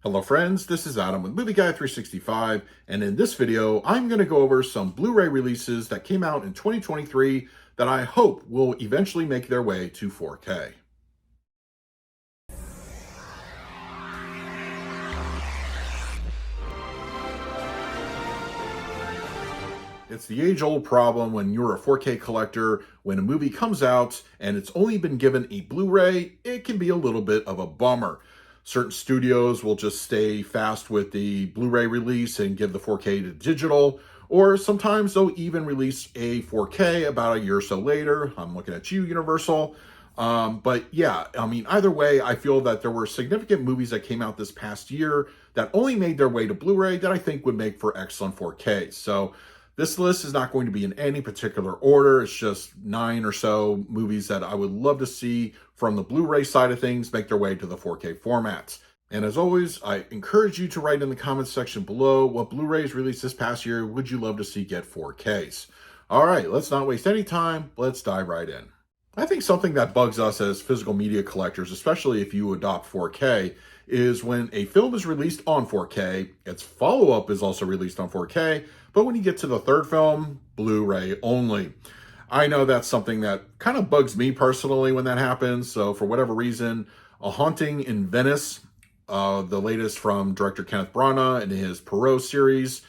Hello friends, this is Adam with Movie Guy 365, and in this video, I'm going to go over some Blu-ray releases that came out in 2023 that I hope will eventually make their way to 4K. It's the age-old problem when you're a 4K collector. When a movie comes out and it's only been given a Blu-ray, it can be a little bit of a bummer. Certain studios will just stay fast with the Blu-ray release and give the 4K to digital, or sometimes they'll even release a 4K about a year or so later. I'm looking at you, Universal. But yeah, I mean, either way, I feel that there were significant movies that came out this past year that only made their way to Blu-ray that I think would make for excellent 4K. So this list is not going to be in any particular order. It's just 9 or so movies that I would love to see from the Blu-ray side of things make their way to the 4K formats. And as always, I encourage you to write in the comments section below what Blu-rays released this past year would you love to see get 4Ks. All right, let's not waste any time. Let's dive right in. I think something that bugs us as physical media collectors, especially if you adopt 4K, is when a film is released on 4K, its follow-up is also released on 4K, but when you get to the third film, Blu-ray only. I know that's something that kind of bugs me personally when that happens, so for whatever reason, A Haunting in Venice, the latest from director Kenneth Branagh and his Perot series,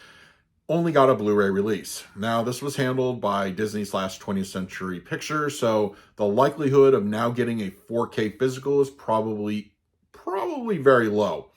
only got a Blu-ray release. Now, this was handled by Disney/20th Century Pictures, so the likelihood of now getting a 4K physical is probably very low.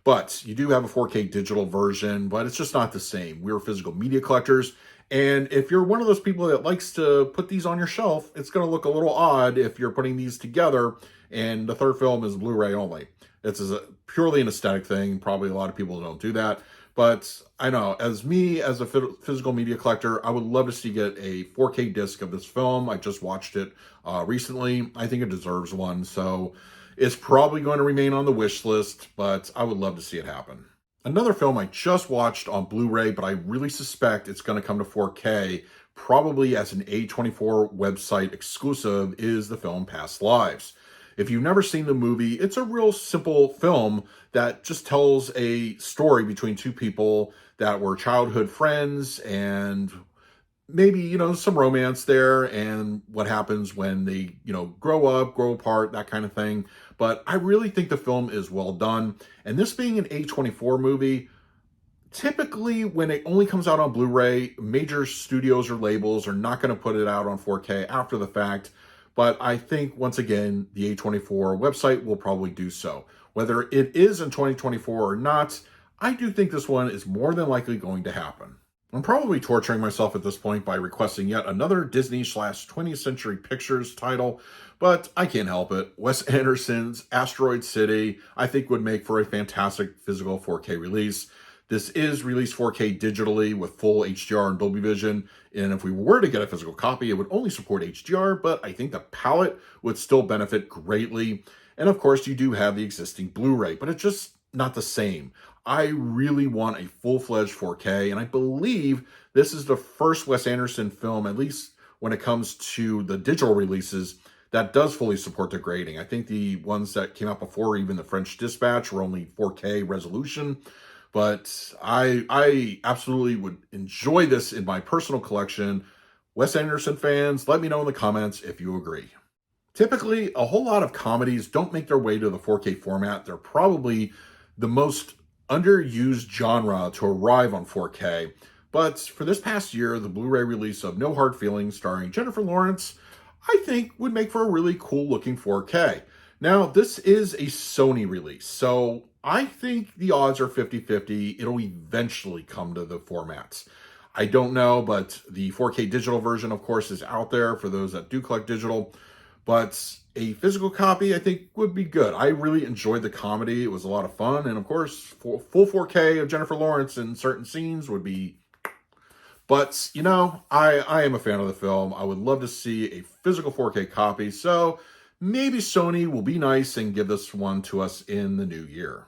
But you do have a 4K digital version, but it's just not the same. We're physical media collectors, and if you're one of those people that likes to put these on your shelf, it's going to look a little odd if you're putting these together and the third film is Blu-ray only. It's purely an aesthetic thing. Probably a lot of people don't do that. But I know, as a physical media collector, I would love to see get a 4K disc of this film. I just watched it recently. I think it deserves one. So it's probably going to remain on the wish list, but I would love to see it happen. Another film I just watched on Blu-ray, but I really suspect it's going to come to 4K, probably as an A24 website exclusive, is the film Past Lives. If you've never seen the movie, it's a real simple film that just tells a story between two people that were childhood friends and maybe, some romance there and what happens when they, grow up, grow apart, that kind of thing. But I really think the film is well done. And this being an A24 movie, typically when it only comes out on Blu-ray, major studios or labels are not going to put it out on 4K after the fact. But I think, once again, the A24 website will probably do so. Whether it is in 2024 or not, I do think this one is more than likely going to happen. I'm probably torturing myself at this point by requesting yet another Disney/20th Century Pictures title, but I can't help it. Wes Anderson's Asteroid City, I think, would make for a fantastic physical 4K release. This is released 4K digitally with full HDR and Dolby Vision, and if we were to get a physical copy, it would only support HDR, but I think the palette would still benefit greatly. And of course, you do have the existing Blu-ray, but it's just not the same. I really want a full-fledged 4K, and I believe this is the first Wes Anderson film, at least when it comes to the digital releases, that does fully support the grading. I think the ones that came out before, even the French Dispatch, were only 4K resolution. But I absolutely would enjoy this in my personal collection. Wes Anderson fans, let me know in the comments if you agree. Typically, a whole lot of comedies don't make their way to the 4K format. They're probably the most underused genre to arrive on 4K. But for this past year, the Blu-ray release of No Hard Feelings starring Jennifer Lawrence, I think would make for a really cool looking 4K. Now, this is a Sony release, so I think the odds are 50-50. It'll eventually come to the formats. I don't know, but the 4K digital version, of course, is out there for those that do collect digital. But a physical copy, I think, would be good. I really enjoyed the comedy. It was a lot of fun. And, of course, full 4K of Jennifer Lawrence in certain scenes would be... But, I am a fan of the film. I would love to see a physical 4K copy. So maybe Sony will be nice and give this one to us in the new year.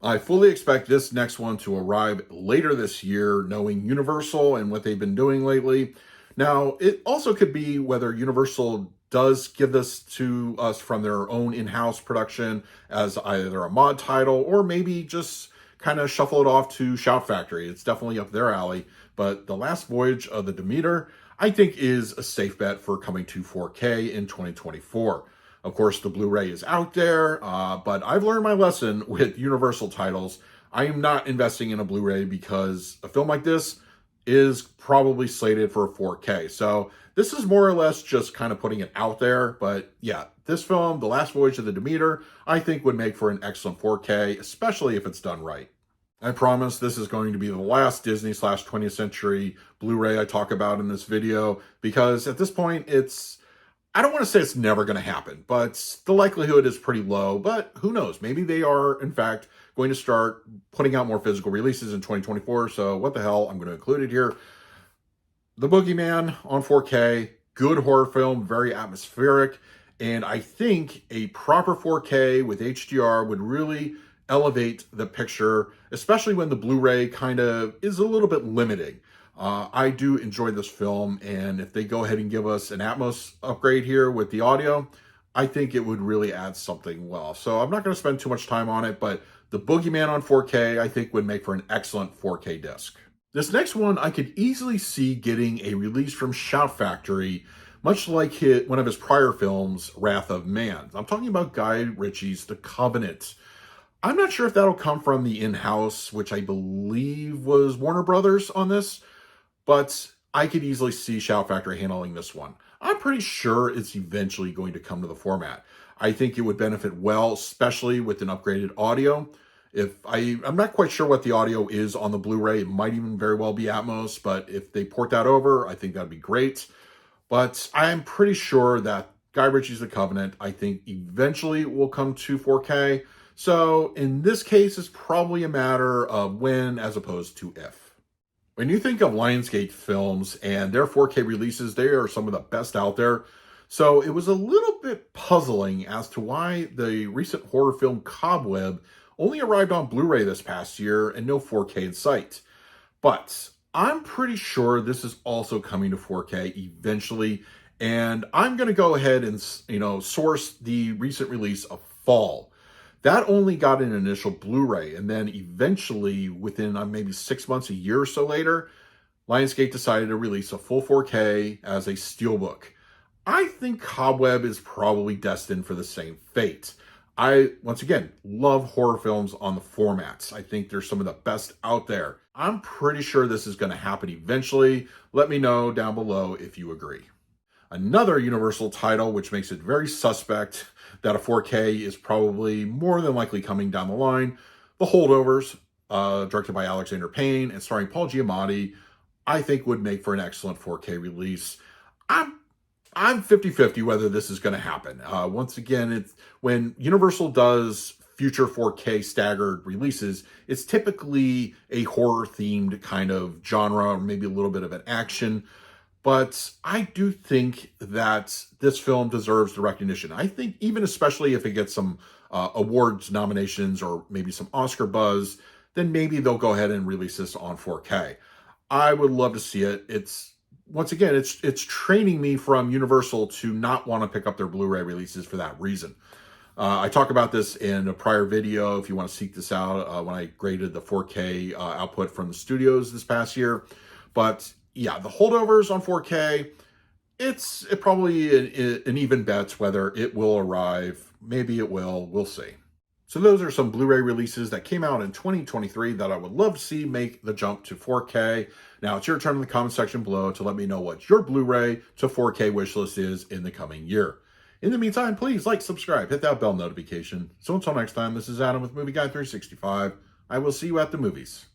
I fully expect this next one to arrive later this year, knowing Universal and what they've been doing lately. Now, it also could be whether Universal does give this to us from their own in-house production as either a mod title or maybe just kind of shuffle it off to Shout Factory. It's definitely up their alley. But The Last Voyage of the Demeter, I think, is a safe bet for coming to 4K in 2024. Of course, the Blu-ray is out there, but I've learned my lesson with Universal titles. I am not investing in a Blu-ray because a film like this is probably slated for a 4K. So this is more or less just kind of putting it out there. But yeah, this film, The Last Voyage of the Demeter, I think would make for an excellent 4K, especially if it's done right. I promise this is going to be the last Disney/20th century Blu-ray I talk about in this video, because at this point, I don't want to say it's never going to happen, but the likelihood is pretty low. But who knows? Maybe they are, in fact, going to start putting out more physical releases in 2024. So what the hell? I'm going to include it here. The Boogeyman on 4K, good horror film, very atmospheric. And I think a proper 4K with HDR would really elevate the picture, especially when the Blu-ray kind of is a little bit limiting. I do enjoy this film, and if they go ahead and give us an Atmos upgrade here with the audio, I think it would really add something well. So I'm not going to spend too much time on it, but The Boogeyman on 4K, I think, would make for an excellent 4K disc. This next one, I could easily see getting a release from Shout Factory, much like one of his prior films, Wrath of Man. I'm talking about Guy Ritchie's The Covenant. I'm not sure if that'll come from the in-house, which I believe was Warner Brothers on this, but I could easily see Shout Factory handling this one. I'm pretty sure it's eventually going to come to the format. I think it would benefit well, especially with an upgraded audio. I'm not quite sure what the audio is on the Blu-ray. It might even very well be Atmos, but if they port that over, I think that'd be great. But I'm pretty sure that Guy Ritchie's The Covenant, I think, eventually will come to 4K. So in this case, it's probably a matter of when as opposed to if. When you think of Lionsgate films and their 4K releases, they are some of the best out there. So it was a little bit puzzling as to why the recent horror film Cobweb only arrived on Blu-ray this past year and no 4K in sight. But I'm pretty sure this is also coming to 4K eventually. And I'm going to go ahead and, source the recent release of Fall. That only got an initial Blu-ray, and then eventually, within maybe 6 months, a year or so later, Lionsgate decided to release a full 4K as a steelbook. I think Cobweb is probably destined for the same fate. I, once again, love horror films on the formats. I think they're some of the best out there. I'm pretty sure this is going to happen eventually. Let me know down below if you agree. Another Universal title, which makes it very suspect that a 4K is probably more than likely coming down the line, The Holdovers, directed by Alexander Payne and starring Paul Giamatti, I think would make for an excellent 4K release. I'm 50-50 whether this is going to happen. Once again, when Universal does future 4K staggered releases, it's typically a horror-themed kind of genre, or maybe a little bit of an action. But I do think that this film deserves the recognition. I think even especially if it gets some awards nominations or maybe some Oscar buzz, then maybe they'll go ahead and release this on 4K. I would love to see it. Once again, it's training me from Universal to not want to pick up their Blu-ray releases for that reason. I talk about this in a prior video if you want to seek this out when I graded the 4K output from the studios this past year. But yeah, The Holdovers on 4K, it's probably an even bet whether it will arrive. Maybe it will. We'll see. So those are some Blu-ray releases that came out in 2023 that I would love to see make the jump to 4K. Now it's your turn in the comment section below to let me know what your Blu-ray to 4K wishlist is in the coming year. In the meantime, please like, subscribe, hit that bell notification. So until next time, this is Adam with Movie Guy 365. I will see you at the movies.